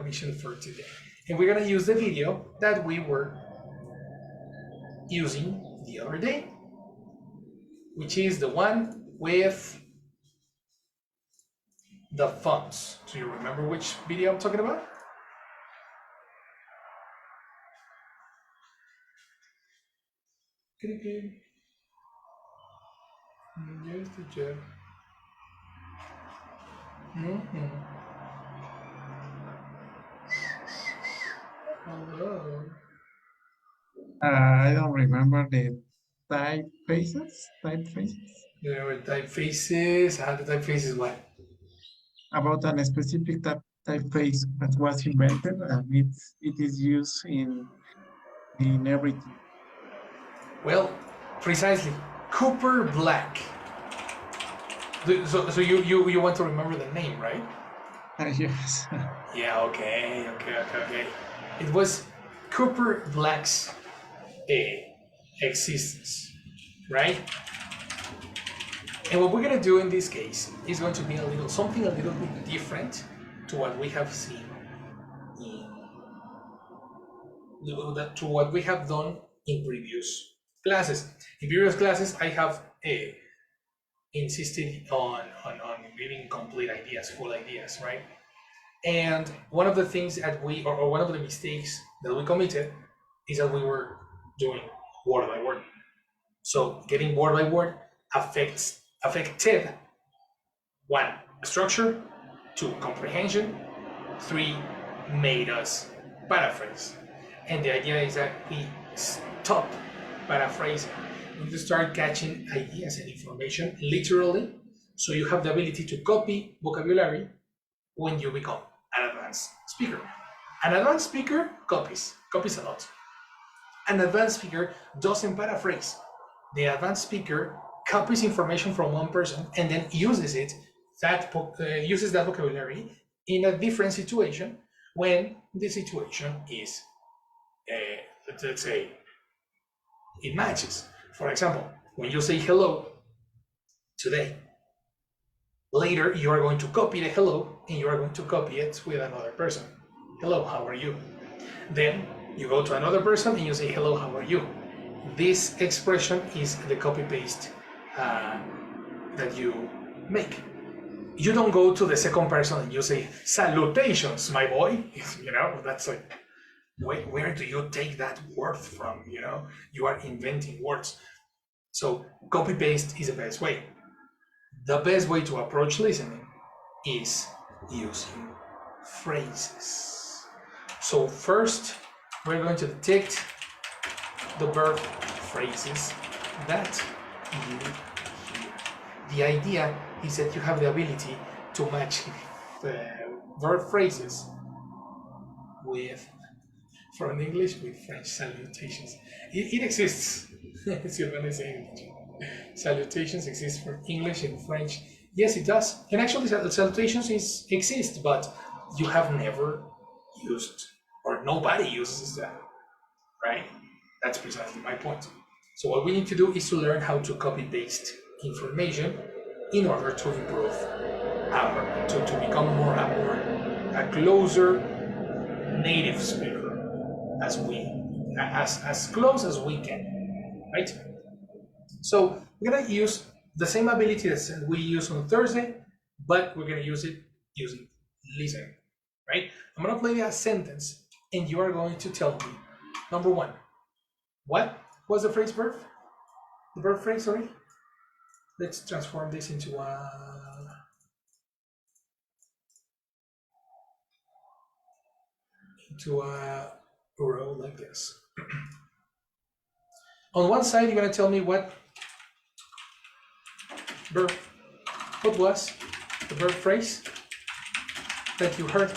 information for today. And we're gonna use the video that we were using the other day, which is the one with the fonts. Do you remember which video I'm talking about? Yes, teacher. Hello. I don't remember the typefaces. Typefaces You remember typefaces? The typefaces what? about a specific typeface that was invented, and it is used in everything. Well, precisely. Cooper Black. So you want to remember the name, right? Yes. Yeah, okay. It was Cooper Black's existence, right? And what we're gonna do in this case is going to be something a little bit different to what we have seen to what we have done in previous classes. In previous classes, I have insisted on giving complete ideas, full ideas, right? And one of the things that or one of the mistakes that we committed is that we were doing word by word. So getting word by word affected one, structure, two, comprehension, three, made us paraphrase. And the idea is that we stop paraphrasing. We need to start catching ideas and information literally, so you have the ability to copy vocabulary when you become an advanced speaker. An advanced speaker copies a lot. An advanced speaker doesn't paraphrase. The advanced speaker copies information from one person and then uses that vocabulary in a different situation when the situation is, let's say, it matches. For example, when you say hello today, later you are going to copy the hello and you are going to copy it with another person. Hello, how are you? Then you go to another person and you say, hello, how are you? This expression is the copy-paste that you make. You don't go to the second person and you say, salutations, my boy. That's like, where do you take that word from? You are inventing words. So copy-paste is the best way. The best way to approach listening is using phrases. So first, we're going to detect the verb phrases that you hear. The idea is that you have the ability to match the verb phrases from English with French salutations. It exists. It's your going to say English. Salutations exist for English and French. Yes, it does. And actually, salutations exist, but you have never used, or nobody uses that, right? That's precisely my point. So what we need to do is to learn how to copy-paste information in order to improve to become a closer native speaker as close as we can, right? So we're gonna use the same ability that we use on Thursday, but we're gonna use it using listening, right? I'm gonna play a sentence and you are going to tell me, number one, what was the verb phrase, sorry? Let's transform this into a row like this. On one side, you're going to tell me what was the verb phrase that you heard.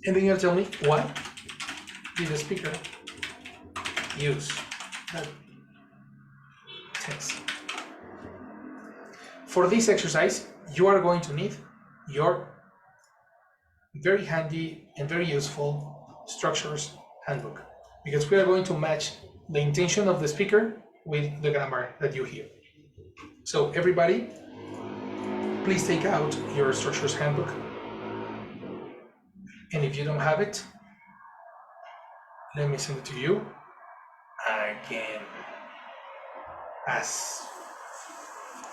And then you'll tell me what did the speaker use that tense. For this exercise, you are going to need your very handy and very useful structures handbook, because we are going to match the intention of the speaker with the grammar that you hear. So everybody, please take out your structures handbook And if you don't have it, let me send it to you again. As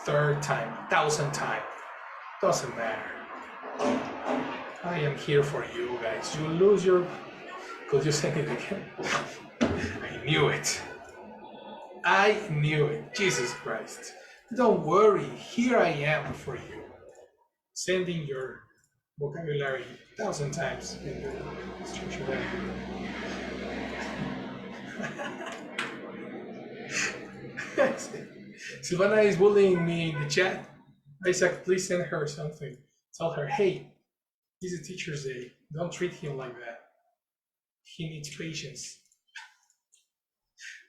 third time, thousand time, doesn't matter. I am here for you guys. You lose your, could you send it again? I knew it. I knew it. Jesus Christ. Don't worry, here I am for you. Sending your vocabulary 1,000 times in the structure. Silvana is bullying me in the chat. Isaac, please send her something. Tell her, hey, it's a teacher's day. Don't treat him like that. He needs patience.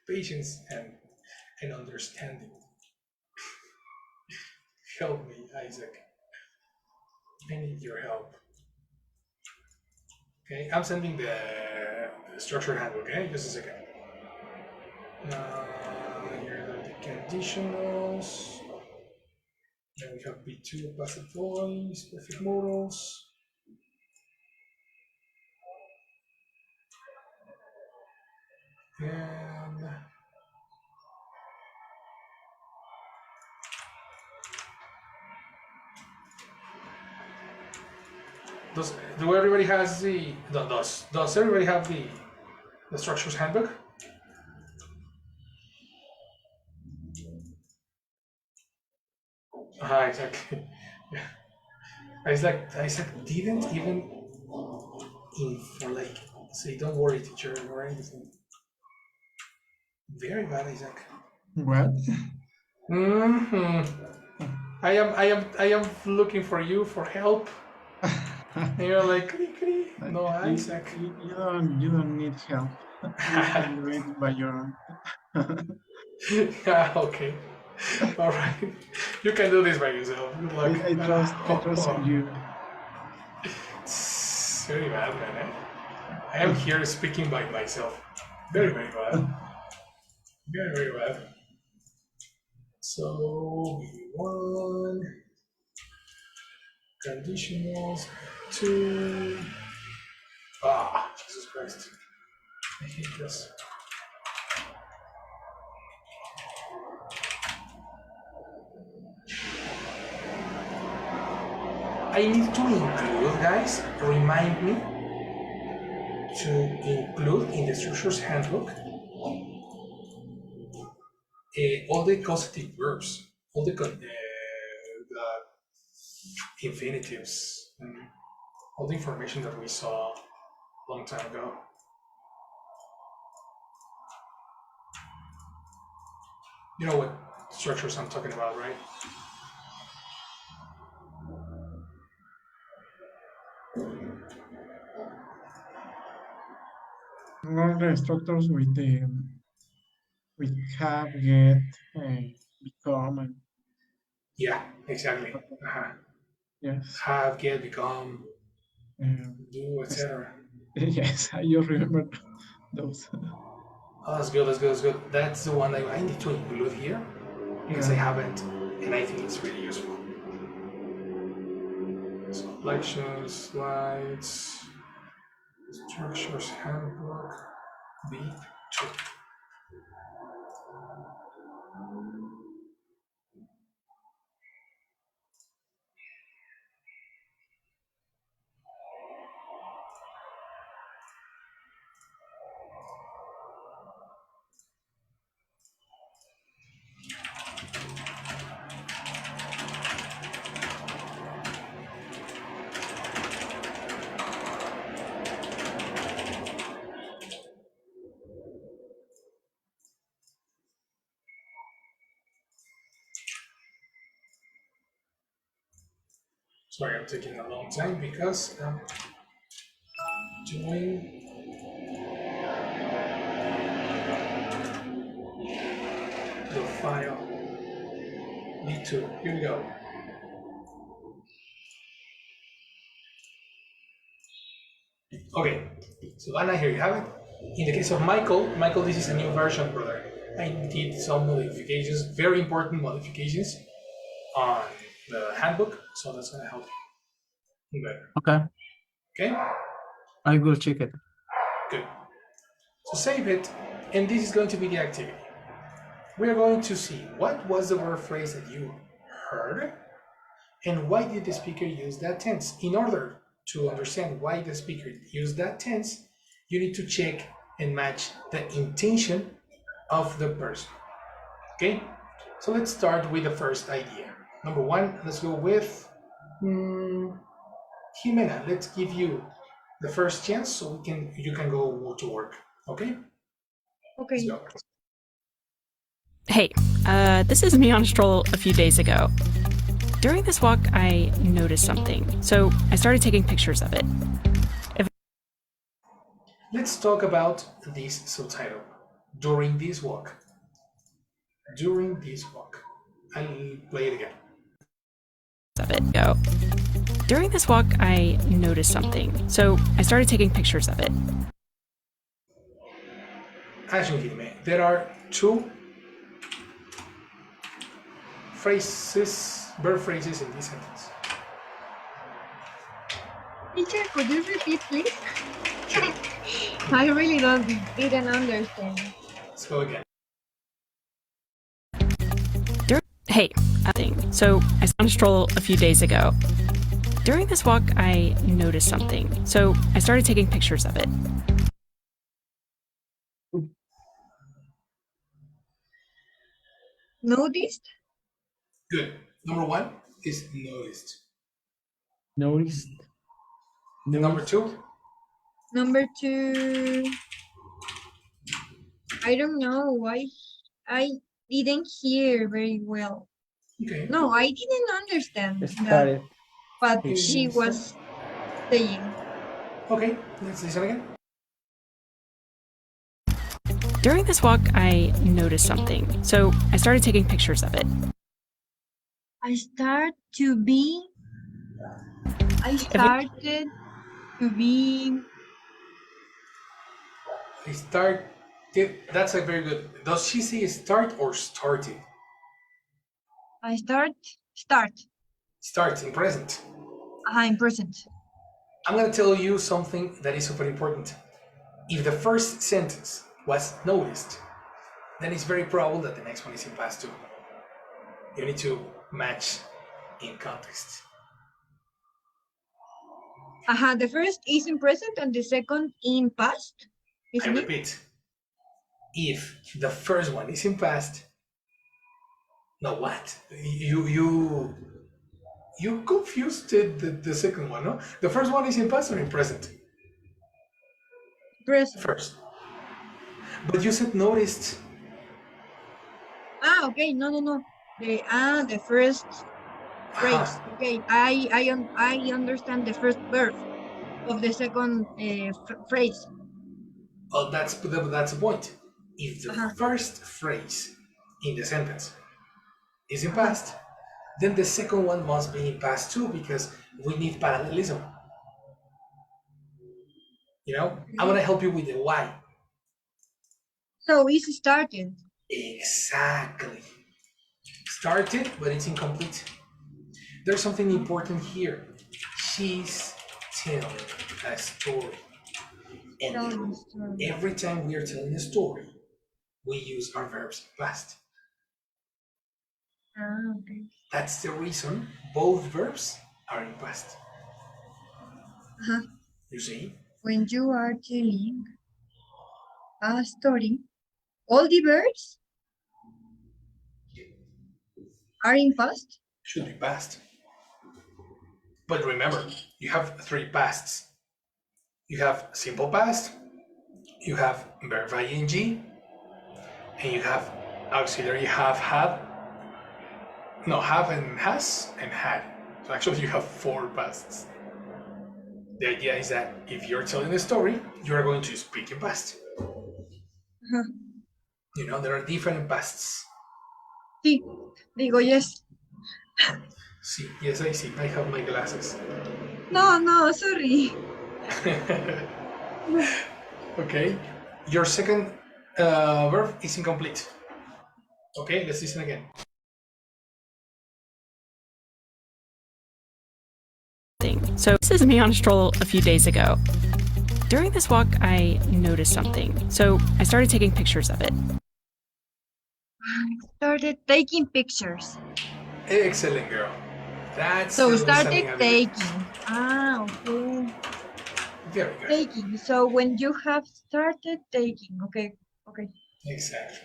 Patience and understanding. Help me, Isaac. I need your help. Okay, I'm sending the structured handbook, okay? Just a second. Here are the conditionals. Then we have B2 passive voice, perfect modals. And do everybody has the does everybody have the structures handbook? Exactly. Yeah. Isaac didn't even for like say don't worry teacher or anything. Very bad, Isaac. What? I am looking for you for help. And you're like, no, Isaac. You don't need help. You can do it by your own. Yeah, okay. All right. You can do this by yourself. Good luck. I trust in you. It's very bad, man. I am here speaking by myself. Very, very bad. Very, very bad. So, B1, conditionals, 2. Jesus Christ. I hate this. I need to include, guys, remind me to include in the structures handbook all the causative verbs, all the infinitives, and all the information that we saw a long time ago. You know what structures I'm talking about, right? All the structures with have, get, become, and Yeah, exactly. yes. Have, get, become, do, Yes, etc. yes, you remember those. Oh, that's good, that's good, that's good. That's the one I need to include here because I haven't, and I think it's really useful. So, lectures, slides, structures, handbook, B2. Sorry, I'm taking a long time because I'm doing the file. B2. Here we go. Okay, so Anna, here you have it. In the case of Michael, this is a new version, brother. I did some modifications, very important modifications on the handbook, so that's gonna help you better. Okay. Okay? I will check it. Good. So save it, and this is going to be the activity. We are going to see what was the verb phrase that you heard, and why did the speaker use that tense. In order to understand why the speaker used that tense, you need to check and match the intention of the person. Okay? So let's start with the first idea. Number one, let's go with Jimena. Let's give you the first chance so you can go to work. Okay? Let's Okay. go. Hey, this is me on a stroll a few days ago. During this walk, I noticed something, so I started taking pictures of it. Let's talk about this subtitle. During this walk. During this walk. I'll play it again. During this walk, I noticed something, so I started taking pictures of it. Actually, there are two phrases, verb phrases in this sentence. Teacher, could you repeat, please? I really didn't understand. Let's go again. Hey, so I was on a stroll a few days ago. During this walk, I noticed something, so I started taking pictures of it. Noticed? Good. Number one is noticed. Noticed. Number two? Number two, I don't know why I didn't hear very well. Okay. No, I didn't understand that, Started. but she was saying. Okay, let's listen again. During this walk, I noticed something, so I started taking pictures of it. I started to be. I started. That's a very good. Does she say start or started? I start. Start in present. In present. I'm going to tell you something that is super important. If the first sentence was noticed, then it's very probable that the next one is in past too. You need to match in context. The first is in present and the second in past. I repeat, if the first one is in past, no, what? You confused the second one, no? The first one is in past or in present? Present. First. But you said noticed. Okay. No. The first phrase. Okay. I understand the first verb of the second phrase. Oh, that's the point. If the first phrase in the sentence is in past, then the second one must be in past too, because we need parallelism. You know, I'm gonna help you with the why. So it's started. Exactly. Started, but it's incomplete. There's something important here. She's telling a story. And every time we are telling a story, we use our verbs in past. Okay. That's the reason both verbs are in past. You see? When you are telling a story, all the verbs are in past? Should be past. But remember, you have three pasts. You have simple past, you have verb ing, and you have auxiliary have, had. No, have and has and had. So actually you have four pasts. The idea is that if you're telling a story, you are going to speak in past. You know, there are different pasts. Sí, digo yes. See, yes, I see. I have my glasses. No, sorry. Okay. Your second verb is incomplete. Okay, let's listen again. So this is me on a stroll a few days ago. During this walk, I noticed something, so I started taking pictures of it. I started taking pictures. Excellent, girl. That's So the started listening ability. taking. Okay. Very good. Taking. So when you have started taking. Okay. Okay. Exactly.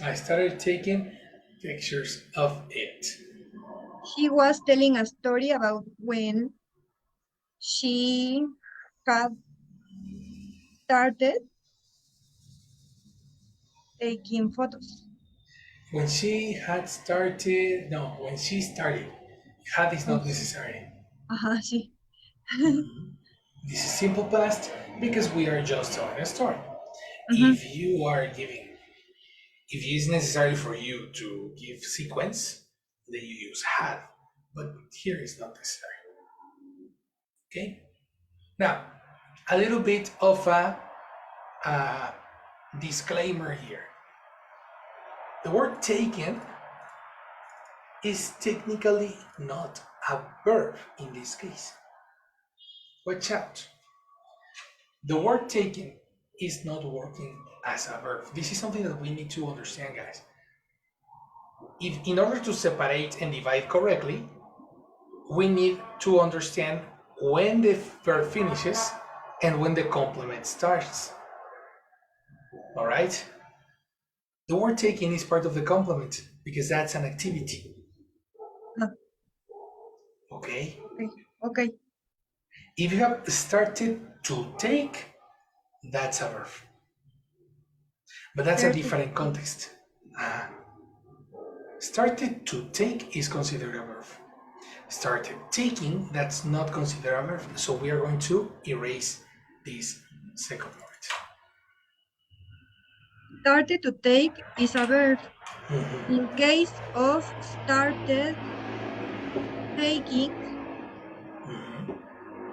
I started taking pictures of it. She was telling a story about when she had started taking photos. When she had started, no, when she started, had is not Oh, necessary. sí. This is simple past because we are just telling a story. Mhm. If you are giving, if it is necessary for you to give sequence, then you use had. But here is not necessary. Okay? Now, a little bit of a disclaimer here. The word taken is technically not a verb in this case. Watch out. The word taken is not working as a verb. This is something that we need to understand, guys. If in order to separate and divide correctly, we need to understand when the verb finishes and when the complement starts. All right? The word taking is part of the complement because that's an activity. Ah, Okay? okay. Okay. If you have started to take, that's a verb. But that's a Started different taking. context. Started to take is considered a verb. Started taking, that's not considered a verb. So we are going to erase this second part. Started to take is a verb. In case of started taking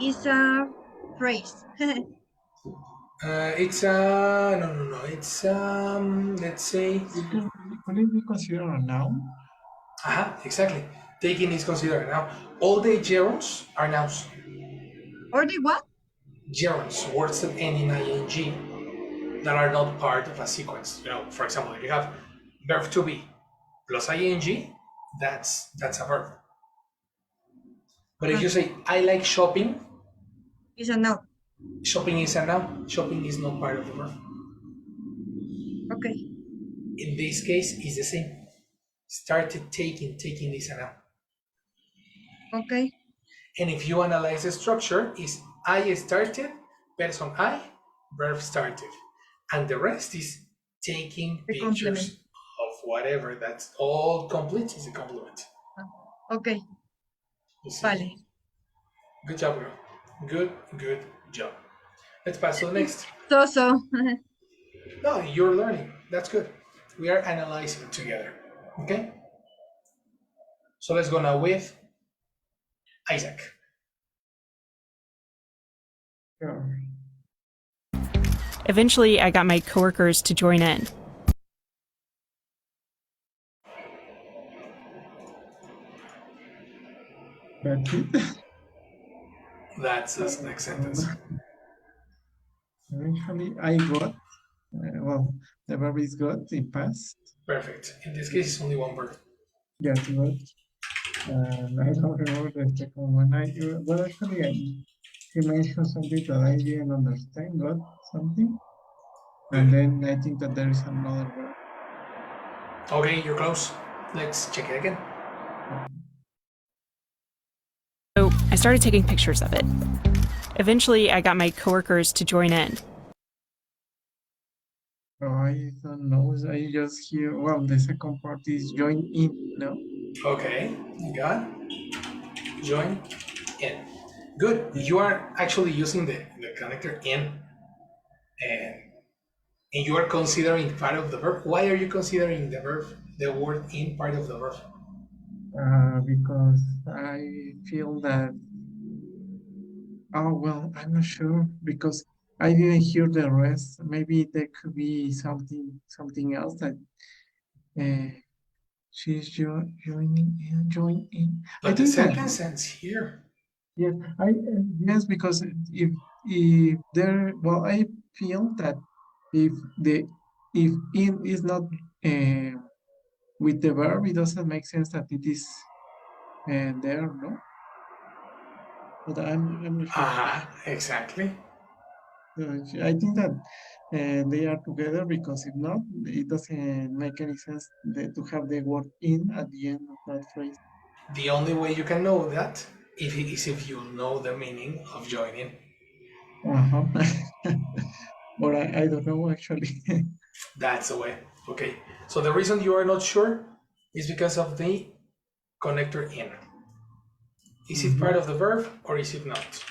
is a phrase. It's no. It's let's say, Could it be considered a noun? exactly. Taking is considered a noun. All the gerunds are nouns. Or the what? Gerunds, words that end in ing, that are not part of a sequence. You know, for example, if you have verb to be plus ing, that's a verb. But if Ah, you say I like shopping, is a noun. shopping is a noun. Shopping is not part of the verb. Okay. In this case, it's the same. Started taking, taking is a noun. Okay. And if you analyze the structure, is I started, person I, verb started. And the rest is taking The complement. pictures of whatever. That's all complete is a complement. Ah, okay. You see? Vale. Good job, girl. Good job. Let's pass to the next. So. No, you're learning. That's good. We are analyzing together. Okay? So let's go now with Isaac. Sure. Eventually, I got my coworkers to join in. That's it. That's the next sentence. Eventually, I got, well, the verb is got in past. Perfect. In this case, it's only one verb. Yes, got. And I don't remember the second one. Well, actually, he mentioned something that I didn't understand. Got something, and then I think that there is another verb. Okay, you're close. Let's check it again. So I started taking pictures of it. Eventually, I got my coworkers to join in. Oh, I don't know. I just hear. Well, the second part is join in. No. Okay, you got join in. Good. You are actually using the connector in, and you are considering part of the verb. Why are you considering the word in part of the verb? Because I feel that. Oh well, I'm not sure because I didn't hear the rest. Maybe there could be something else that she's joining in. I But the think that sentence ends here. yes, I yes because if if there, well, I feel that if the if in is not with the verb, it doesn't make sense that it is there, no? But I'm not sure. Exactly. I think that they are together because if not, it doesn't make any sense to have the word in at the end of that phrase. The only way you can know that is if you know the meaning of joining. Uh-huh. But I don't know actually. That's the way. Okay. So the reason you are not sure is because of the connector in. Is it part Mhm. of the verb or is it not?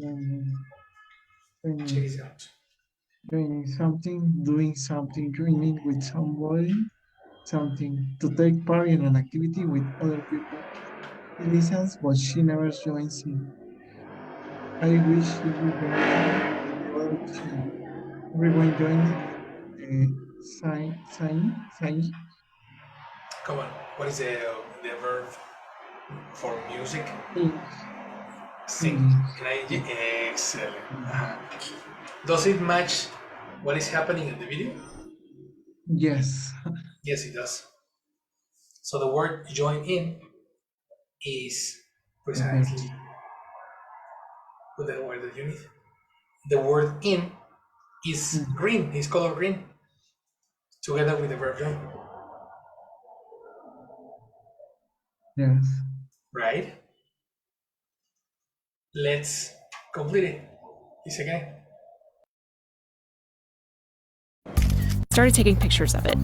Um, Check Joining, this out. joining something, doing something, joining with somebody, something, to take part in an activity with other people. He listens, but she never joins in. I wish she would join in, but the others change. Everyone joining sign. Come on. What is the verb for music? Sing, Sing. singing. Excellent. Does it match what is happening in the video? Yes. Yes, it does. So the word join in is Perfect. precisely the word that you need. The word in is Mm, green, is color green, together with the verb join, yes. right? Let's complete it. This again. Started taking pictures of it.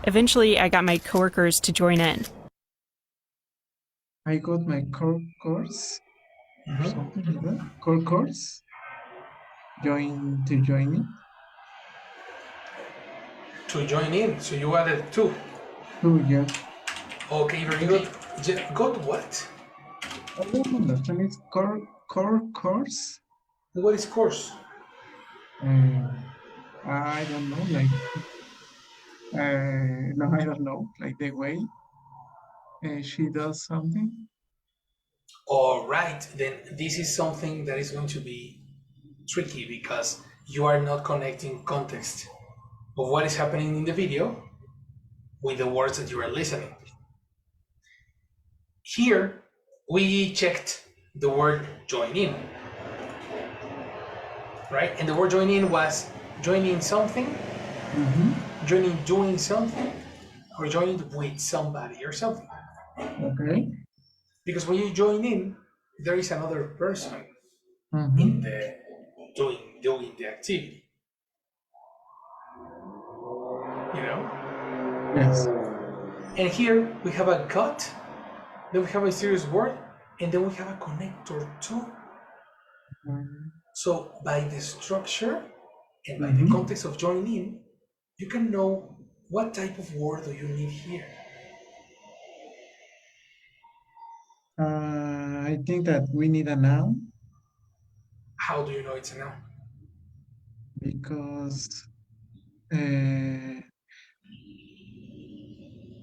Eventually, I got my coworkers to join in. I got my core course or Mhm. something like that. Core course. Join it. To join in, so you added two. Oh yes. Okay, very good. Got what? I don't understand. It's core course. What is course? Uh, I don't know. Like no, I don't know. Like the way she does something. All right, then this is something that is going to be tricky because you are not connecting context of what is happening in the video with the words that you are listening. Here, we checked the word join in, right? And the word join in was joining something, Mm-hmm. joining doing something, or joining with somebody or something. Okay. Because when you join in, there is another person in Mm-hmm. the doing the activity, you know? Yes. And here we have a got, then we have a serious word, and then we have a connector too. So by the structure and by the Mm-hmm. context of joining in, you can know what type of word do you need here. I think that we need a noun How do you know it's a noun? because uh,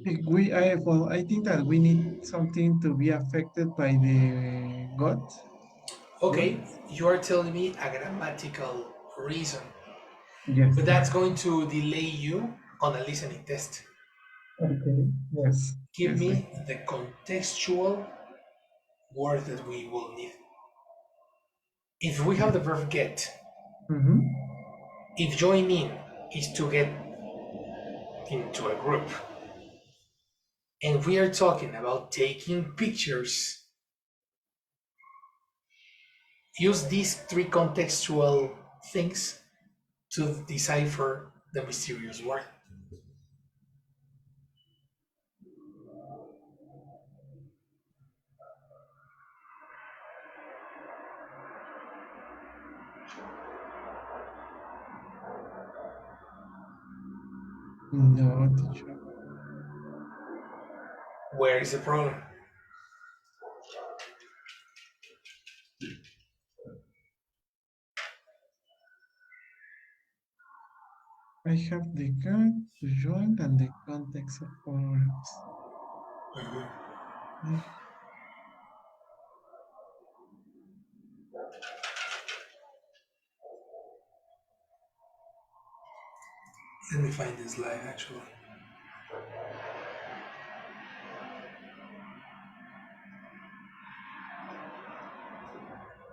I think that we need something to be affected by the God. Okay, you are telling me a grammatical reason, Yes. but that's going to delay you on a listening test. Okay. Yes. Give Yes. me the contextual word that we will need. If we have the verb get, Mm-hmm. if join in is to get into a group, and we are talking about taking pictures, use these three contextual things to decipher the mysterious word. No, teacher. Where is the problem? I have the God to join and the context of words. I, Let me find this slide actually.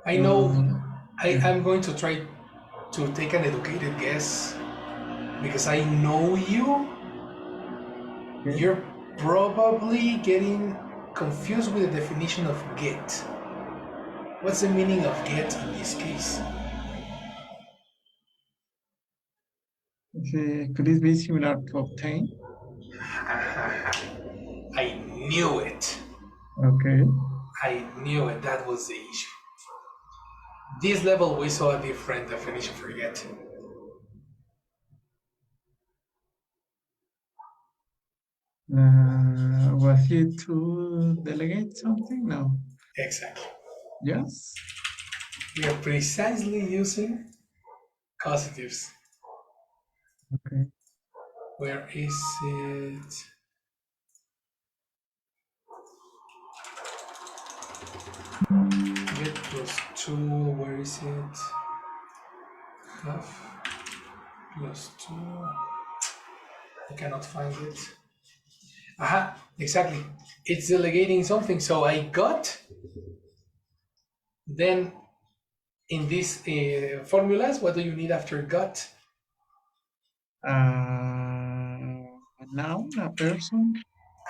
I know I'm going to try to take an educated guess because I know you. Okay. You're probably getting confused with the definition of get. What's the meaning of get in this case? Could it be similar to obtain? I knew it. Okay. I knew it. That was the issue. This level we saw a different definition for get. Was it to delegate something? No. Exactly. Yes. We are precisely using causatives. Okay. Where is it? Get plus 2, where is it? Half plus 2. I cannot find it. Aha, exactly. It's delegating something. So I got, then in these formulas, what do you need after got? A noun, a person.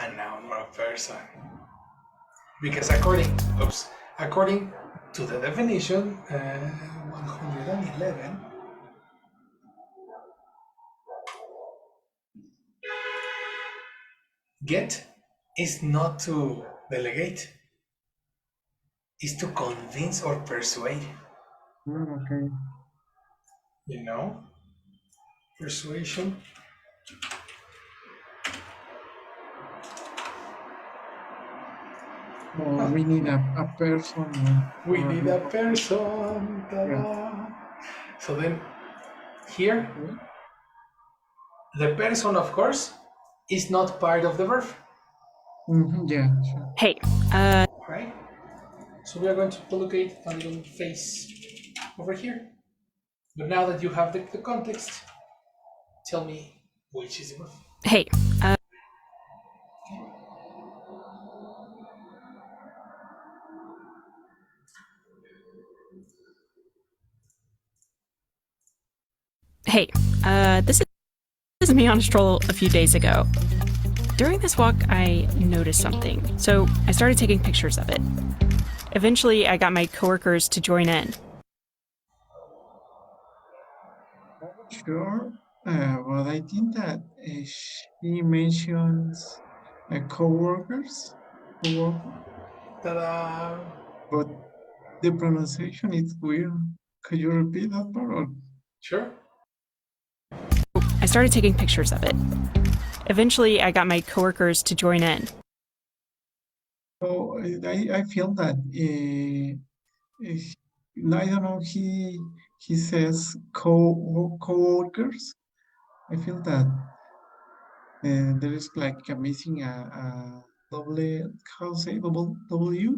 A noun or a person. Because according to the definition, 111, get is not to delegate, is to convince or persuade. Okay. You know? Persuasion. We need a person. We need a person. Yeah. So then here, Okay. the person, of course, is not part of the verb. Yeah, sure. Hey, Right? So we are going to allocate a little face over here. But now that you have the context, tell me which is the verb. hey, hey, this is me on a stroll a few days ago. During this walk, I noticed something, so I started taking pictures of it. Eventually, I got my coworkers to join in. Sure. But I think that she mentions co-workers, Ta-da! but the pronunciation is weird. Could you repeat that part? Or? Sure. I started taking pictures of it. Eventually, I got my coworkers to join in. So I feel that I don't know. He says co-workers. I feel that there is like a missing a double. How say double W?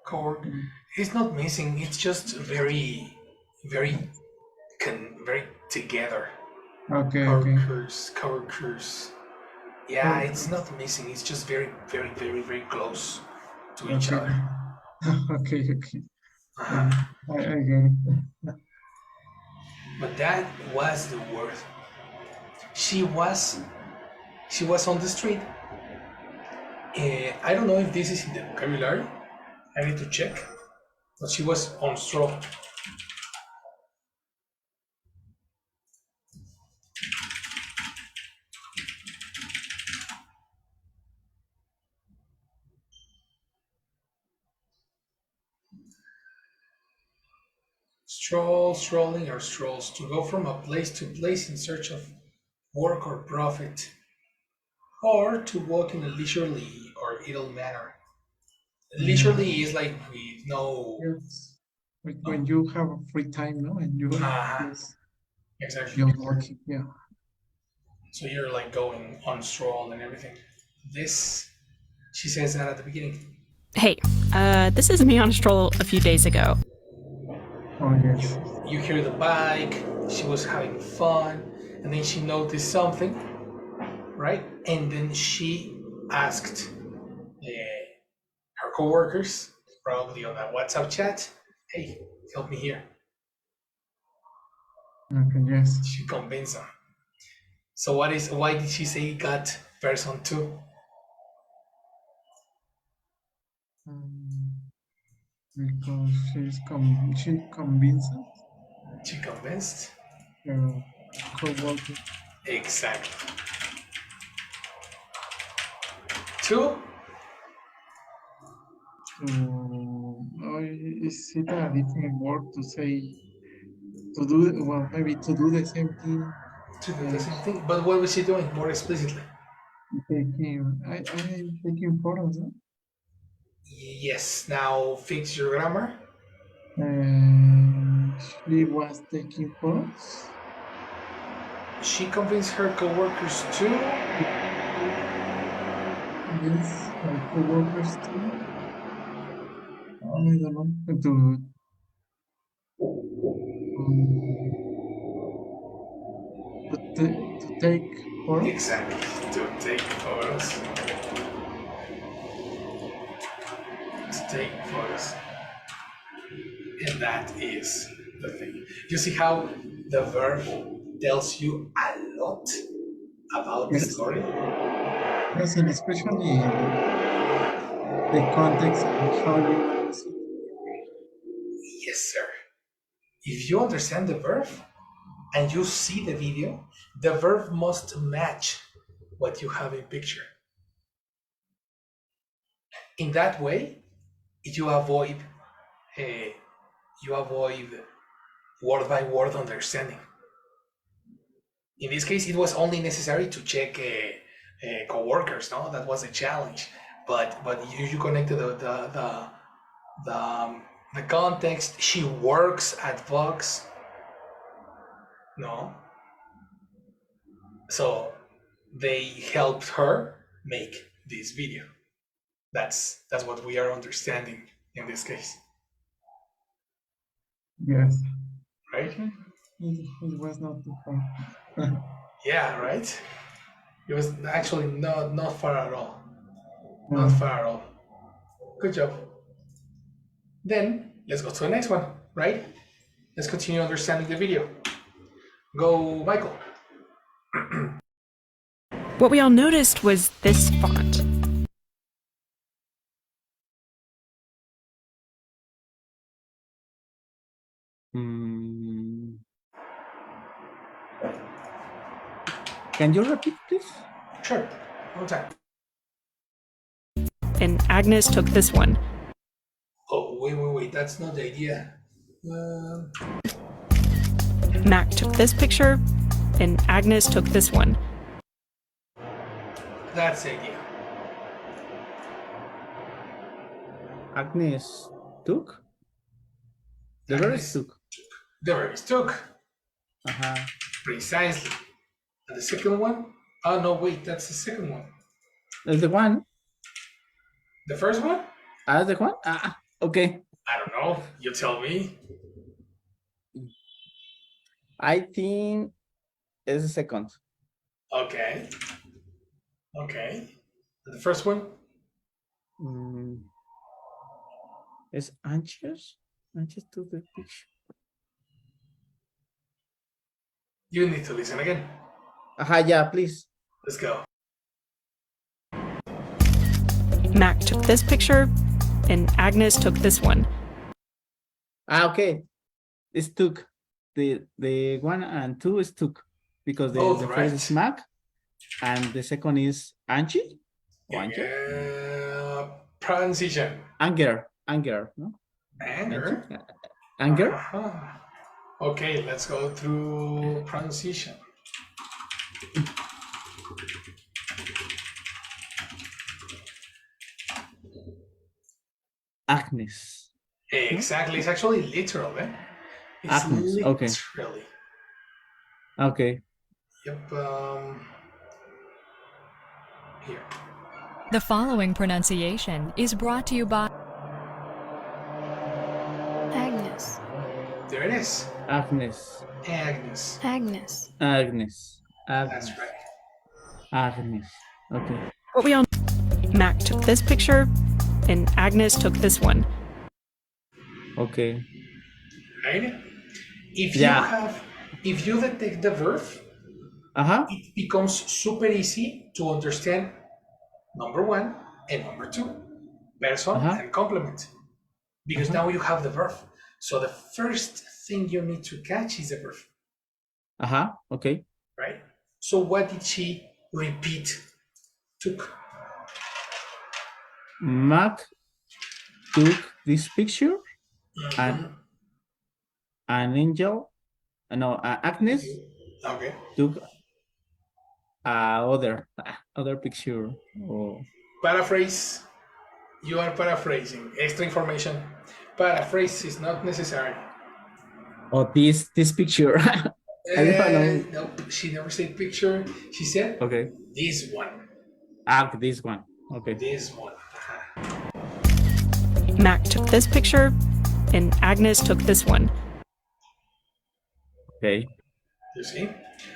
Cowork. It's not missing. It's just very, very, very together. Okay. Coworkers. Yeah, it's not missing. It's just very, very, very, very close to each Okay. other. Okay. Uh-huh. I get it. But that was the word. She was on the street. I don't know if this is in the vocabulary. I need to check. But she was on stroll. Strolling, or strolls, to go from a place to place in search of work or profit, or to walk in a leisurely or idle manner. Leisurely is like with no. Yes. When you have a free time, no, and you just Exactly. you're working, yeah. So you're like going on stroll and everything. This, she says that at the beginning. Hey, this is me on a stroll a few days ago. Oh, yes. You hear the bike, she was having fun, and then she noticed something, right? And then she asked her coworkers, probably on a WhatsApp chat, hey, help me here. Okay, yes. She convinced them. So why did she say got person two? Because she convinces She convinced? her co-worker Exactly. Two? to, is it a different word to say, to do, well, maybe to do the same thing, To do the same thing. But what was she doing more explicitly? I taking photos, no? Yes, now fix your grammar. She was taking photos. She convinced her coworkers too. Yes, her co-workers too. I don't know, um, to take photos. Exactly. To take photos. To take photos. And that is the thing. You see how the verb tells you a lot about the Yes, story? yes, and especially the context and how you use it. Yes, sir. If you understand the verb and you see the video, the verb must match what you have in picture. In that way, you avoid uh, word by word understanding. In this case, it was only necessary to check co-workers. No, that was a challenge. But you connected the context. She works at Vox. No, so they helped her make this video. That's what we are understanding in this case, Yes. right? It was not too far. Yeah, right. It was actually not far at all. Not No. far at all. Good job. Then let's go to the next one, right? Let's continue understanding the video. Go, Michael. What we all noticed was this font. Can you repeat, please? Sure. One time. And Agnes took this one. Oh, wait. That's not the idea. Mac took this picture, and Agnes took this one. That's the idea. Agnes took? The verb is took. The verb is took. Uh-huh. Precisely. And the second one? Oh, no, wait. That's the second one. That's the one. The first one? That's the one? Ah, okay. I don't know. You tell me. I think it's the second. Okay. And the first one? Is anxious? Anxious to the picture. You need to listen again. Yeah, please. Let's go. Mac took this picture, and Agnes took this one. Okay. It's took. The 1 and 2 is took. Because the Both, first right? is Mac and the second is Angie? Transition. Anger, no? Anger. Anger? Uh-huh. Okay, let's go through pronunciation. Agnes. Exactly. It's actually literal, eh? It's Agnes, okay. literally. Okay. Yep. Here. The following pronunciation is brought to you by Agnes. There it is. Agnes. Agnes. Agnes. Agnes. That's Agnes. right. Agnes. Okay. What we all Mac took this picture, and Agnes took this one. Okay. Right? If Yeah. you detect the verb, it becomes super easy to understand number one and number two, person and complement, because now you have the verb. So the first thing you need to catch is the verb. Okay. Right? So what did she repeat? Took. Mac took this picture and an angel, no, Agnes Okay. took other picture. Oh. Paraphrase. You are paraphrasing. Extra information. Paraphrase is not necessary. Oh, this picture. I don't know. Nope. She never said picture. She said Okay. this one. This one. Okay. This one. Mac took this picture, and Agnes took this one. Okay. You see?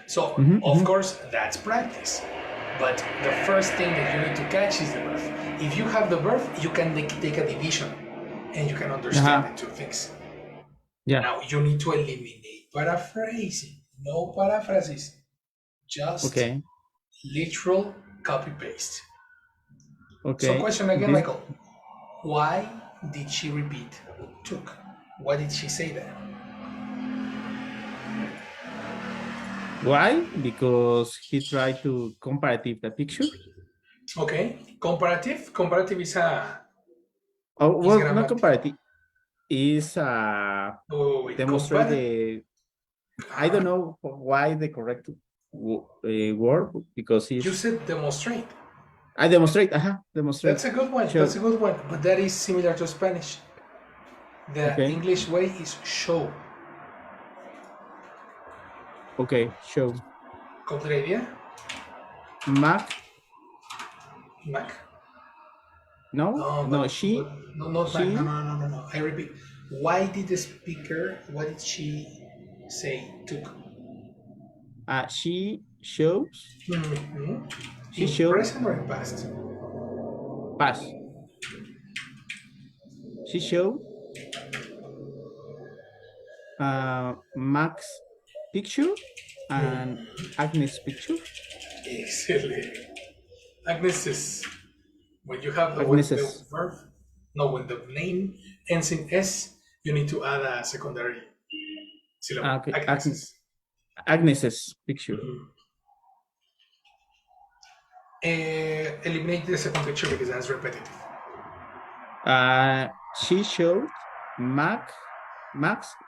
So, of course, that's practice. But the first thing that you need to catch is the verb. If you have the verb, you can take a division and you can understand the two things. Yeah. Now, you need to eliminate paraphrasing. No paraphrases. Just literal copy-paste. Okay. So, question again, Michael. Why did she repeat took? Why did she say that? Why? Because he tried to comparative the picture. Okay. Comparative. Comparative is a. Oh, well, not comparative. Is demonstrate the. I don't know why the correct word, because it's. You said demonstrate. I demonstrate. Demonstrate. That's a good one. Show. That's a good one. But that is similar to Spanish. The English way is show. Okay, show. Complete idea? Mac. No, No, she. No, not Mac. No. I repeat. Why did the speaker, what did she say took? She shows. She in showed. Present or in past? Past. She showed Mac's picture and Agnes' picture. Excellent. Agnes is when you have the verb. No, when the name ends in S, you need to add a secondary syllable. Okay. Agnes's picture. Eliminate the second picture because that's repetitive. She showed Max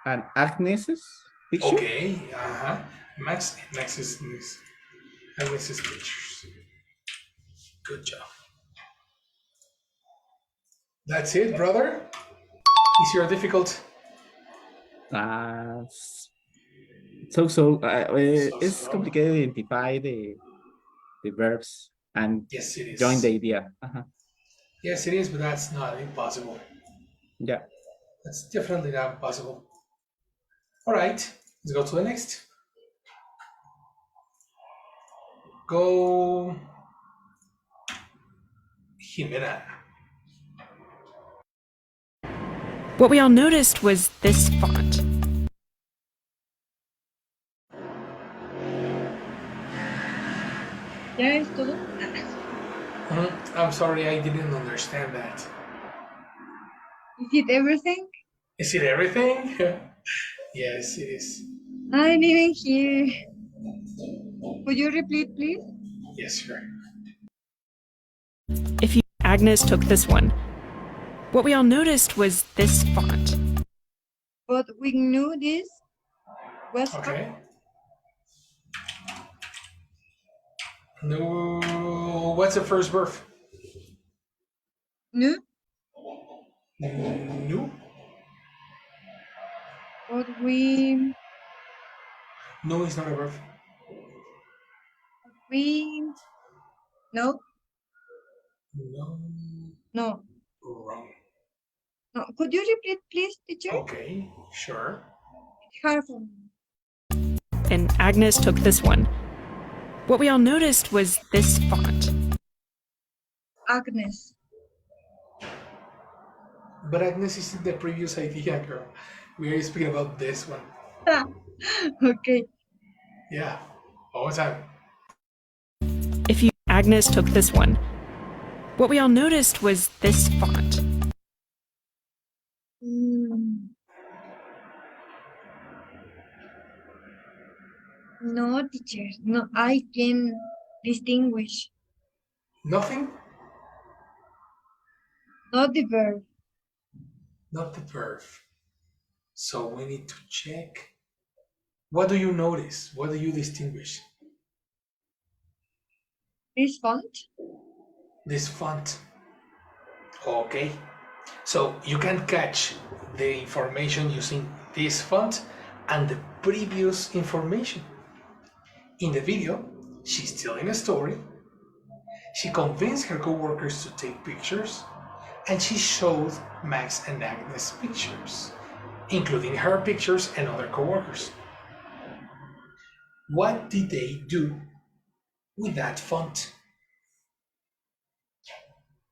and Agnes's picture. Okay. Agnes's pictures. Good job. That's it, brother. Easy or difficult? It's complicated to identify the verbs and yes, it is. join the idea. Yes, it is, but that's not impossible. Yeah. That's definitely not impossible. All right, let's go to the next. Go, Jimena. What we all noticed was this font. ¿Ya es todo? I'm sorry, I didn't understand that. Is it everything? Is it everything? Yes, it is. I didn't hear. Could you repeat, please? Yes, sure. Agnes took this one. What we all noticed was this font. But we knew this was okay. No, what's the first verb? No. No. But we. No, it's not a verb. We. No. No. No. Wrong. No. Could you repeat, please, teacher? Okay, sure. It's hard for me. And Agnes took this one. What we all noticed was this font. Agnes. But Agnes is in the previous idea, girl. We are speaking about this one. Okay. Yeah, all the time. Agnes took this one. What we all noticed was this font. No, teacher. No, I can distinguish. Nothing? Not the verb. Not the verb. So we need to check. What do you notice? What do you distinguish? This font. This font. Okay. So you can catch the information using this font and the previous information. In the video, she's telling a story. She convinced her coworkers to take pictures, and she showed Max and Agnes pictures, including her pictures and other coworkers. What did they do with that font?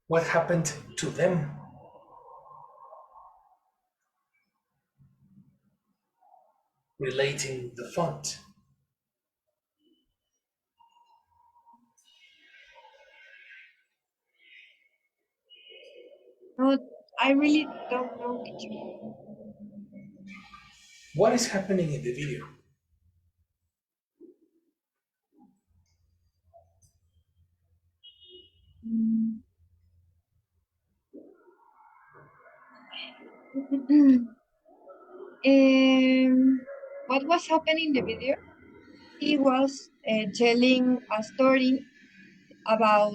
What happened to them? Relating the font. No, I really don't know, teacher. What is happening in the video? What was happening in the video? He was telling a story about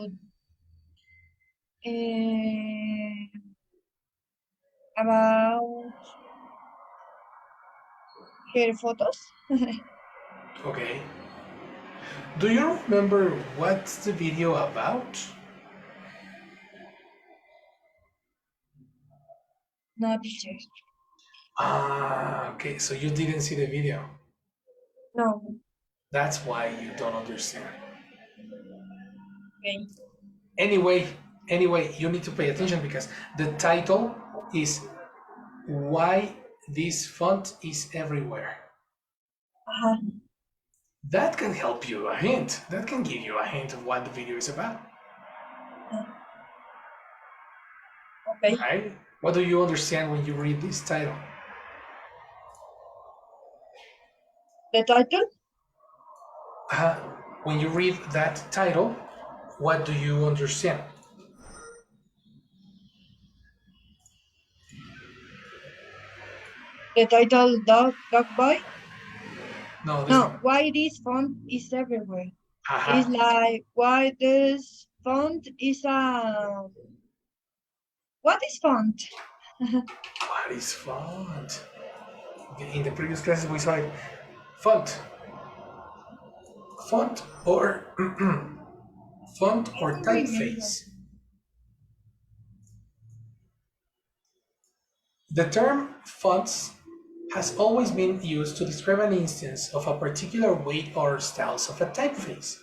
her photos. Okay. Do you remember what's the video about? No, teacher. Okay, so you didn't see the video. No. That's why you don't understand. Okay. Anyway, you need to pay attention because the title is Why This Font is Everywhere. That can help you a hint. That can give you a hint of what the video is about. Okay. Right? What do you understand when you read this title? The title? When you read that title, what do you understand? The title Dog Boy? No, this No, one. why this font is everywhere? Aha. It's like why this font is what is font? What is font? In the previous classes we saw it. Font. Font or font or typeface. The term fonts has always been used to describe an instance of a particular way or styles of a typeface.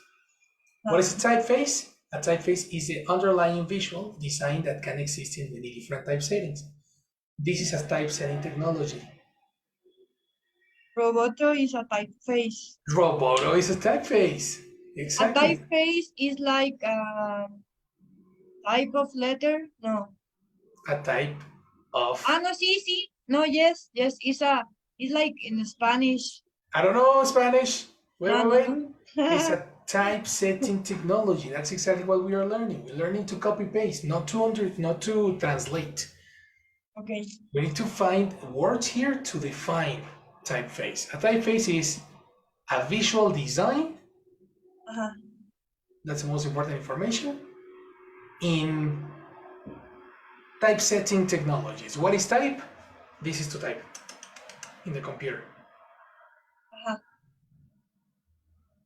What is a typeface? A typeface is the underlying visual design that can exist in many different typesettings. This is a typesetting technology. Roboto is a typeface. Roboto is a typeface. Exactly. A typeface is like a type of letter? No. A type of. No, sí. No, yes, it's like in Spanish. I don't know Spanish. Wait. No. It's a typesetting technology. That's exactly what we are learning. We're learning to copy paste, not to translate. Okay. We need to find words here to define typeface. A typeface is a visual design. That's the most important information in typesetting technologies. What is type? This is to type in the computer.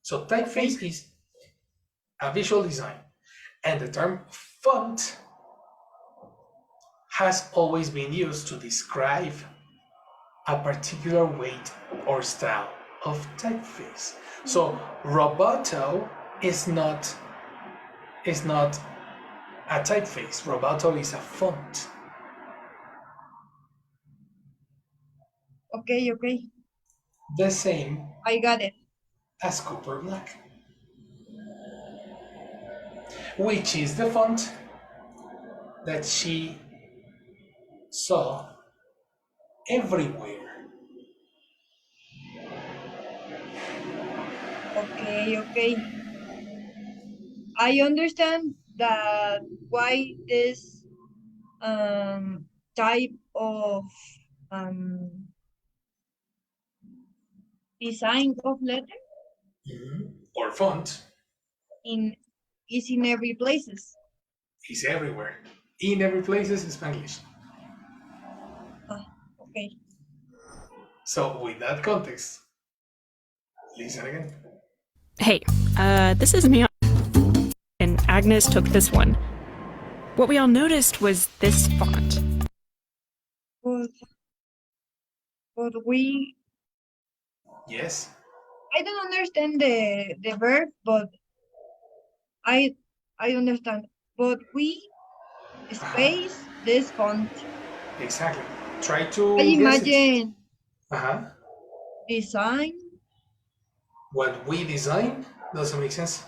So typeface is a visual design. And the term font has always been used to describe a particular weight or style of typeface. So Roboto is not a typeface. Roboto is a font. Okay. The same I got it. as Cooper Black, which is the font that she saw everywhere. Okay. I understand that why this type of um design of letter Or font in is in every places. is everywhere. In every place is Spanglish. Okay. So with that context, listen again. Hey, this is me. And Agnes took this one. What we all noticed was this font. But we Yes. I don't understand the verb, but I understand. But we space this font. Exactly. Try to I guess it. imagine Uh-huh. design. What we design doesn't make sense.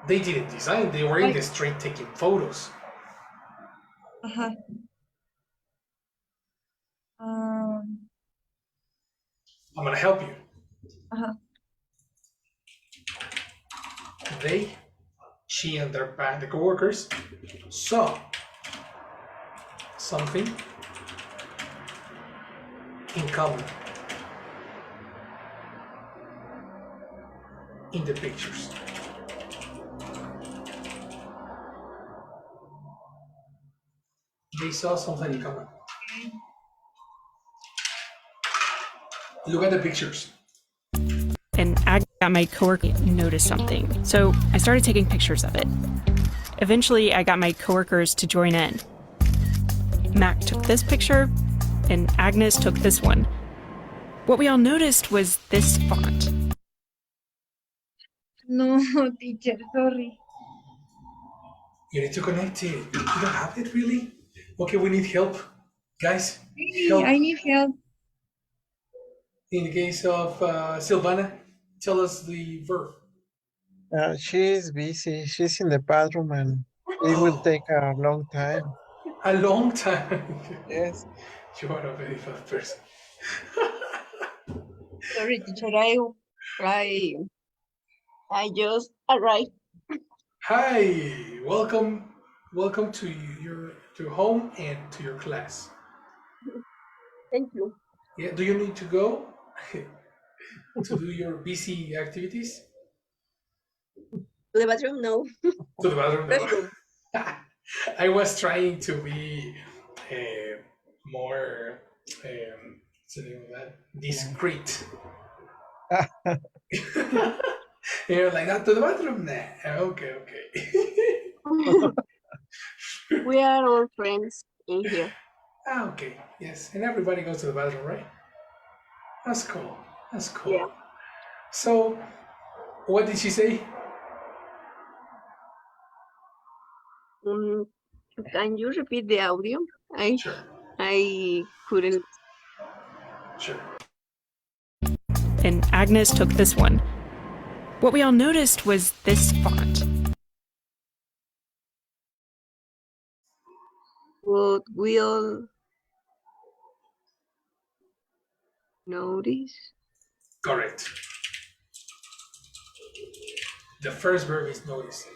They didn't design, they were in Like the street taking photos. uh-huh. Um I'm gonna help you. uh-huh. She and the co-workers saw something in common in the pictures. They saw something in common. Look at the pictures. And Agnes got my coworker noticed something, so I started taking pictures of it. Eventually, I got my coworkers to join in. Mac took this picture, and Agnes took this one. What we all noticed was this font. No, teacher, sorry. You need to connect it. You don't have it really? Okay, we need help. Guys, Really, help. I need help. In the case of Silvana, tell us the verb. She's busy. She's in the bathroom and it will take a long time. A long time. Yes. You are a very fast person. Sorry, teacher. I just arrived. Hi, welcome to to home and to your class. Thank you. Yeah, do you need to go to do your busy activities? To the bathroom? No. To the bathroom? No. Restroom. I was trying to be more, what's the name of that? Discreet. You're like, not to the bathroom? Nah. Okay. We are all friends in here. Okay, yes. And everybody goes to the bathroom, right? That's cool. Yeah. So, what did she say? Can you repeat the audio? Sure. I couldn't. Sure. And Agnes took this one. What we all noticed was this font. What we all notice? Correct. The first verb is notice.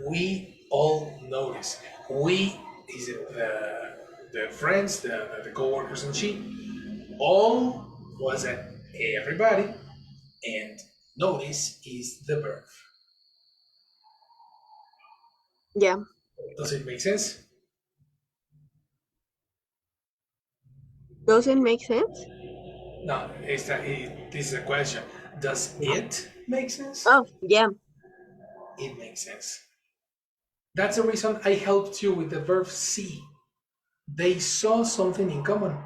We all notice. We is the friends, the co-workers, and she. All was at everybody, and notice is the verb. Yeah. Does it make sense? Doesn't make sense? No, this is a question. Does it make sense? Oh, yeah. it makes sense. That's the reason I helped you with the verb see. They saw something in common.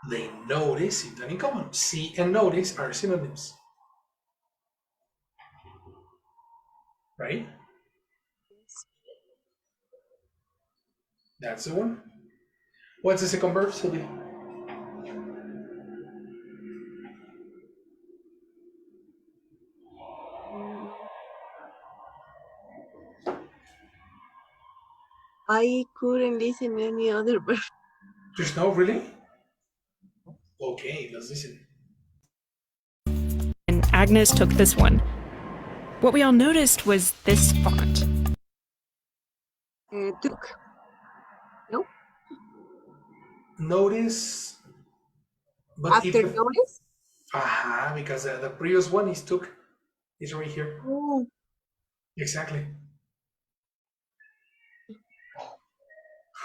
They noticed something in common. See and notice are synonyms. Right? That's the one. What's the second verb, Sylvia? I couldn't listen any other verb. There's no really? Okay, let's listen. And Agnes took this one. What we all noticed was this font. Took. No? Notice, but After if notice? because the previous one is took, is right here. Oh. Exactly.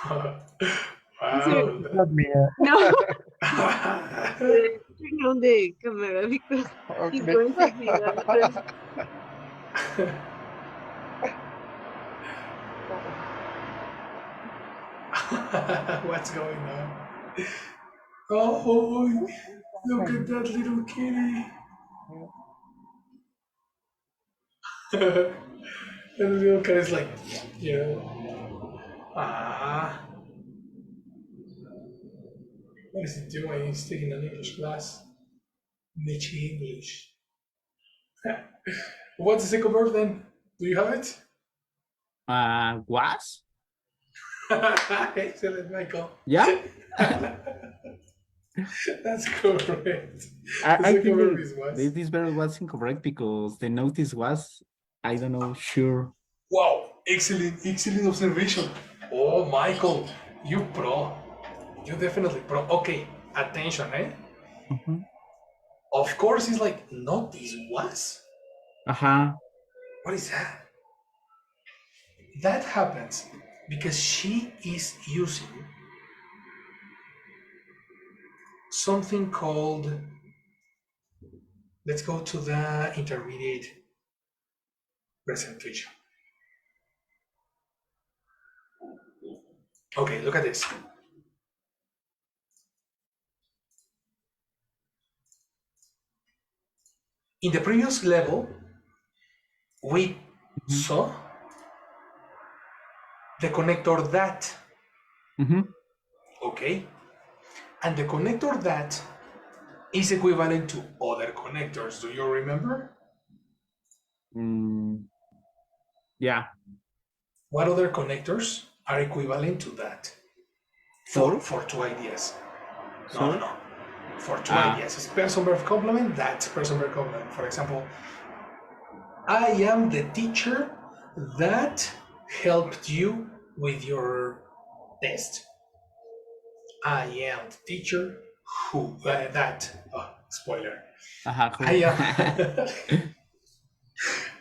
Wow. Not me. No. Turn on the camera because he's Okay. going to be another. What's going on? Oh, look at that little kitty. And the little cat is like, what is he doing? He's taking an English class. Niche English. What's the second verb then? Do you have it? Was? Excellent, Michael. Yeah. That's correct. I think verb is was. this verb was incorrect because the notice was, I don't know, sure. Wow, excellent observation. Oh, Michael, you pro. You definitely pro. Okay, attention, eh? Mm-hmm. Of course, it's like, notice was? What is that? That happens because she is using something called, let's go to the intermediate presentation. Okay, look at this. In the previous level, we saw the connector that. Okay? And the connector that is equivalent to other connectors. Do you remember? Yeah. What other connectors are equivalent to that? For two ideas. No. For two ideas. It's person verb complement, that's person verb complement. For example, I am the teacher that helped you with your test. I am the teacher who spoiler. I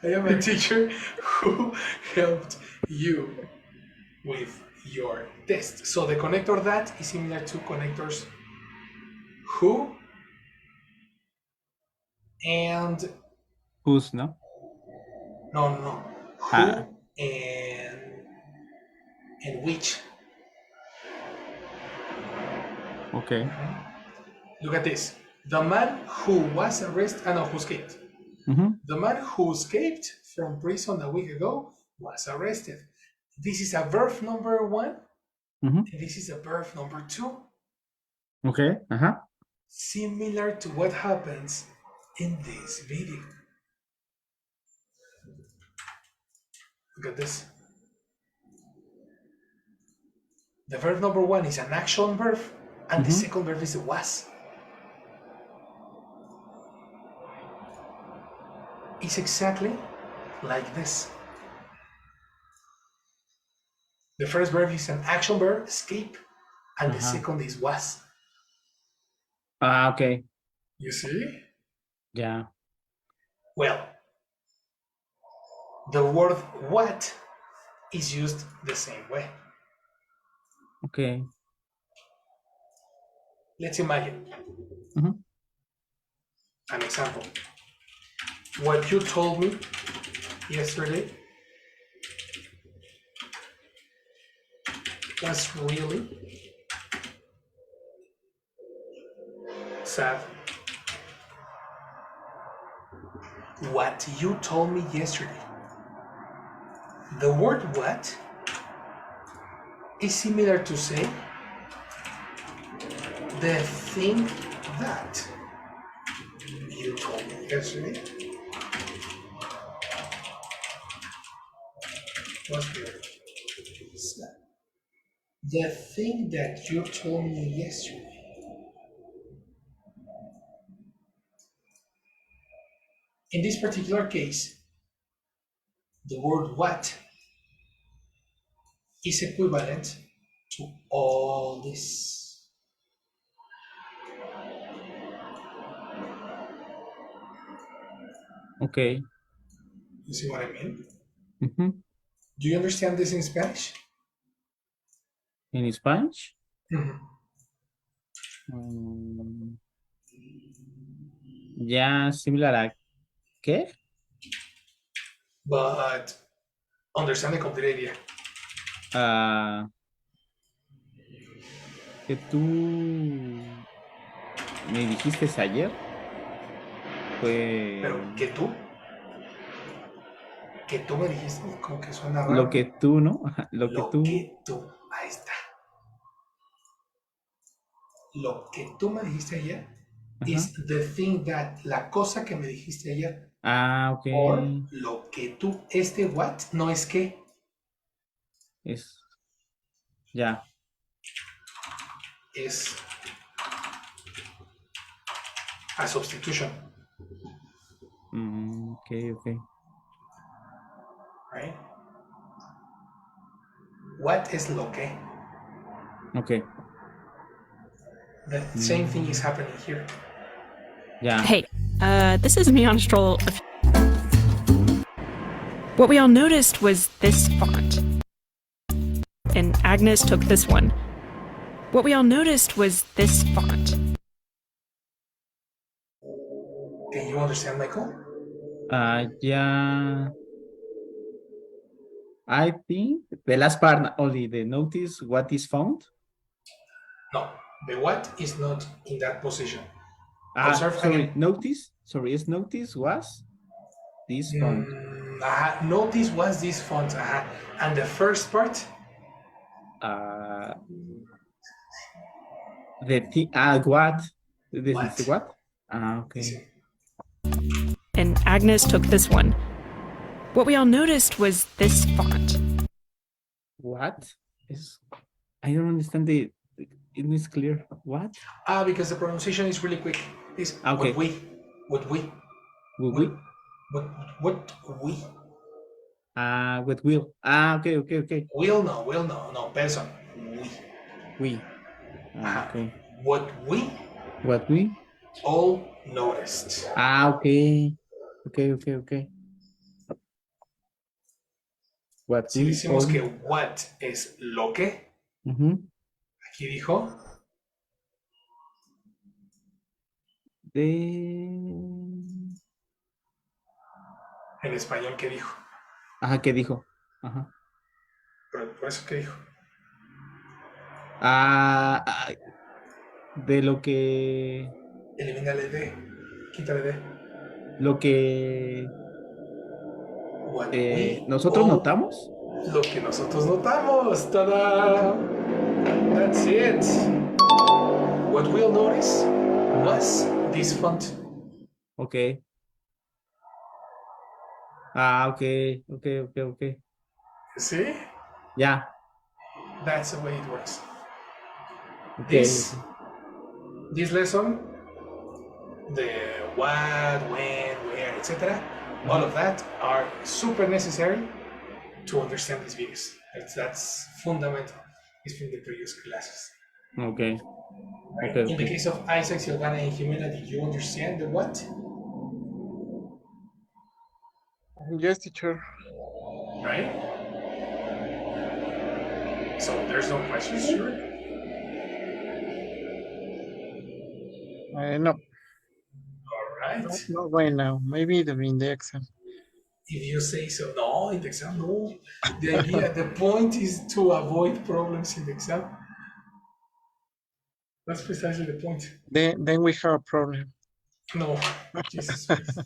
am a teacher who helped you with your test. So the connector that is similar to connectors who and whose, no? No. Who and which. Okay. Look at this. The man who was arrested, who escaped. The man who escaped from prison a week ago was arrested. This is a verb number 1, and this is a verb number 2. Okay. Similar to what happens in this video. Look at this. The verb number 1 is an action verb, and the second verb is a was. It's exactly like this. The first verb is an action verb, escape, and the second is was. Okay. You see? Yeah. Well, the word what is used the same way. Okay. Let's imagine an example. What you told me yesterday was really sad. What you told me yesterday. The word what is similar to say the thing that you told me yesterday was here. The thing that you told me yesterday. In this particular case, the word what is equivalent to all this. Okay. You see what I mean? Mm-hmm. Do you understand this in Spanish? In Spanish? Mm-hmm. Ya similar a ¿qué? But understand the complete idea. Que tú me dijiste ayer fue Pero que tú me dijiste, como que suena lo raro. que tú, ¿no? Lo que Lo tú. que tú, ahí está. Lo que tú me dijiste ayer is the thing that, la cosa que me dijiste ayer. Ok. Or lo que tú, este what no es que. Es. Ya. Es a substitution. Ok. Right? What is lo que? Ok. The same thing is happening here. Ya. Hey, this is me on a stroll. What we all noticed was this font. And Agnes took this one. What we all noticed was this font. Can you understand, Michael? Ya. I think the last part only the notice what is found. No, the what is not in that position. Observe Sorry, again. notice. Sorry, is notice was this font. Notice was this font. And the first part? The thing. What? What? What? Okay. And Agnes took this one. What we all noticed was this font. What is? I don't understand it is clear. What? Because the pronunciation is really quick. Is Okay. What we? Will we? What we? With will. Okay. Will no, person. We. Okay. What we What we? all noticed. Okay. Okay. What Si we decimos all... que what es lo que, aquí dijo en español, ¿qué dijo? ¿qué dijo? Pero por eso, ¿qué dijo? De lo que... Elimínale D, quítale D. Lo que... What we ¿nosotros all, notamos? Lo que nosotros notamos. ¡Tada! That's it. What we'll notice was this font. Okay. Okay. See? Yeah. That's the way it works. Okay. This lesson, the what, when, where, etc., all of that are super necessary to understand these videos. That's fundamental. It's from the previous classes. Okay. Right? In the case of Isaac, Silvana, and Jimena, did you understand the what? Yes, teacher. Right? So there's no questions, sure? No. All right. Not right now. Maybe during the exam. If you say so, no, in the exam, no. The idea, the point is to avoid problems in the exam. That's precisely the point. Then we have a problem. No, Jesus Christ.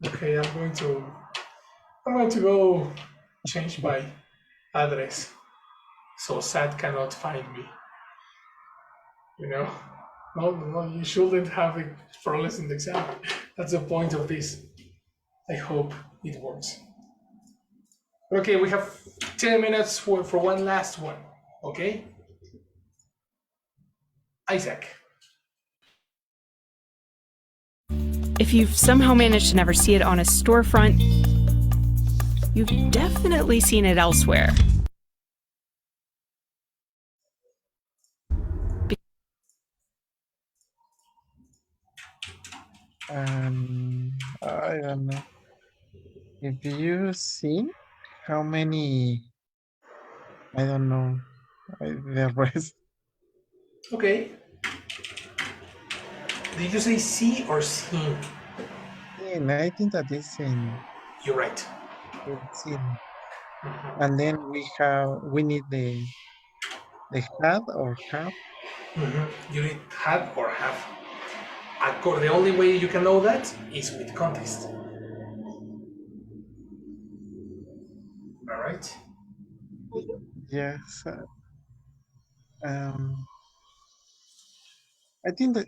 Okay, I'm going to go change my address so Sad cannot find me. You know? No, you shouldn't have problems in the exam. That's the point of this. I hope it works. Okay, we have 10 minutes for one last one. Okay? Isaac. If you've somehow managed to never see it on a storefront, you've definitely seen it elsewhere. I don't know. If you seen how many, I don't know, the rest. Okay. Did you say see or seen? And I think that is You're right. in seen. And then we need the had or have. You need had or have. The only way you can know that is with context. All right. Yes. I think that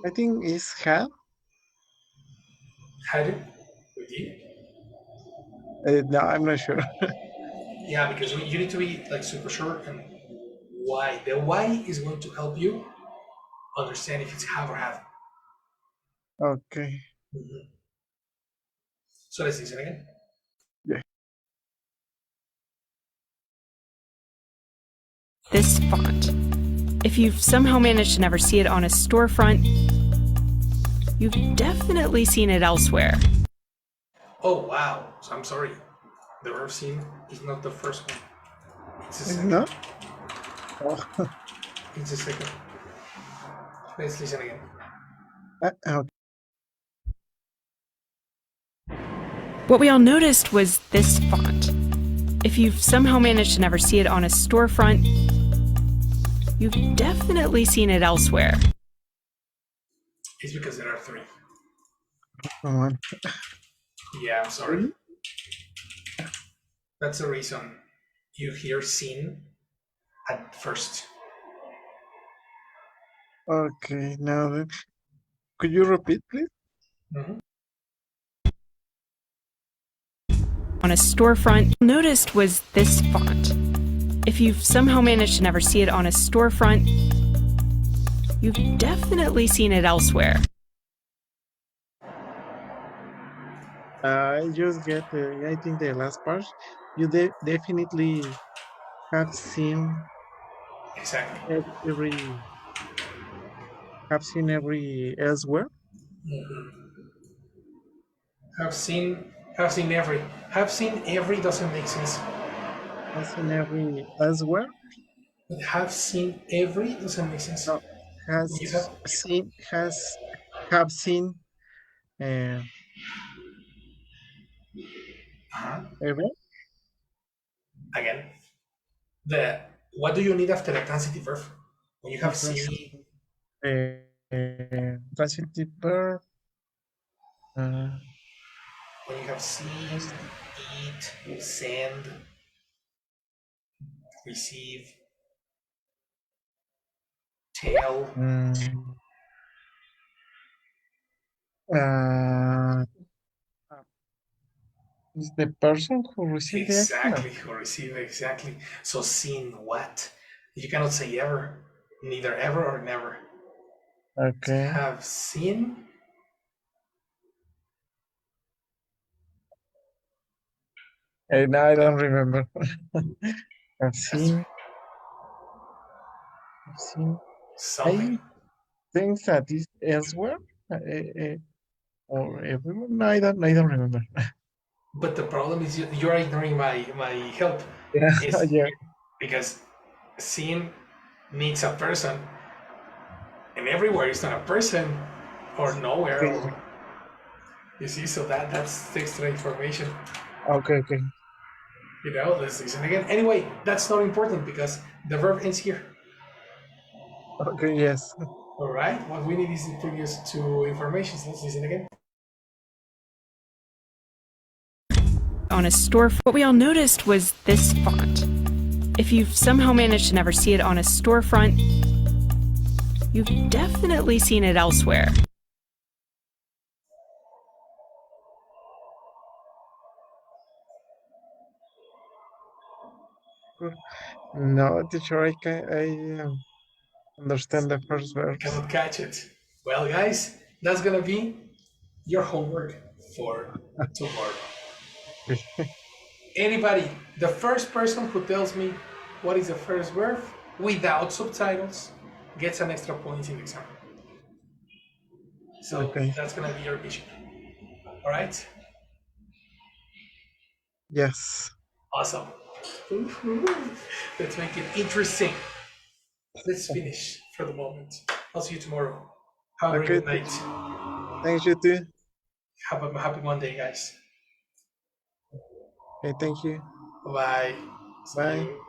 I think it's had. Had it with you. No, I'm not sure. Yeah, because you need to be like super sure and why. The why is going to help you understand if it's have or have. Okay. So let's listen again. Yeah. This font. If you've somehow managed to never see it on a storefront, you've definitely seen it elsewhere. Oh wow. So I'm sorry. The verb seen is not the first one. It's the It's second. not? Oh, It's the second. Let's listen again. okay. What we all noticed was this font. If you've somehow managed to never see it on a storefront, you've definitely seen it elsewhere. It's because there are three. Come on. Yeah, I'm sorry. Really? That's the reason you hear seen at first. Okay, now then. Could you repeat, please? On a storefront, noticed was this font. If you've somehow managed to never see it on a storefront, you've definitely seen it elsewhere. I just get, I think the last part. You definitely have seen Exactly. every, have seen every elsewhere. Have seen every. Have seen every doesn't make sense. Have seen every elsewhere. But have seen every doesn't make sense. No, When you have have seen uh, every. again the what do you need after the transitive verb? When you have seen, Transitive verb. when you have seen, eat, send, receive, tell. Is the person who received the action? Exactly, who receive exactly. So seen what? You cannot say ever, neither ever or never. Okay. Have seen. And I don't remember. I've seen. Something. I think that is elsewhere. Or everywhere. No, I don't remember. But the problem is you're ignoring my help. Yeah, Is yeah. because seen needs a person, and everywhere is not a person, or nowhere. Okay. Or, You see, so that's extra information. Okay, okay. You know, let's listen again. Anyway, that's not important because the verb ends here. Okay, yes. All right. What we need is the previous two informations. Let's listen again. On a store, what we all noticed was this font. If you've somehow managed to never see it on a storefront, you've definitely seen it elsewhere. No, teacher, I understand the first verbs. Cannot catch it. Well, guys, that's gonna be your homework for tomorrow. Anybody, the first person who tells me what is the first verb without subtitles gets an extra point in the exam. So Okay. that's gonna be your mission. All right. Yes. Awesome. Let's make it interesting. Let's finish for the moment. I'll see you tomorrow. Have a Okay, great night. Thanks, you too. Have a happy Monday, guys. Okay, thank you. Bye. See Bye. you.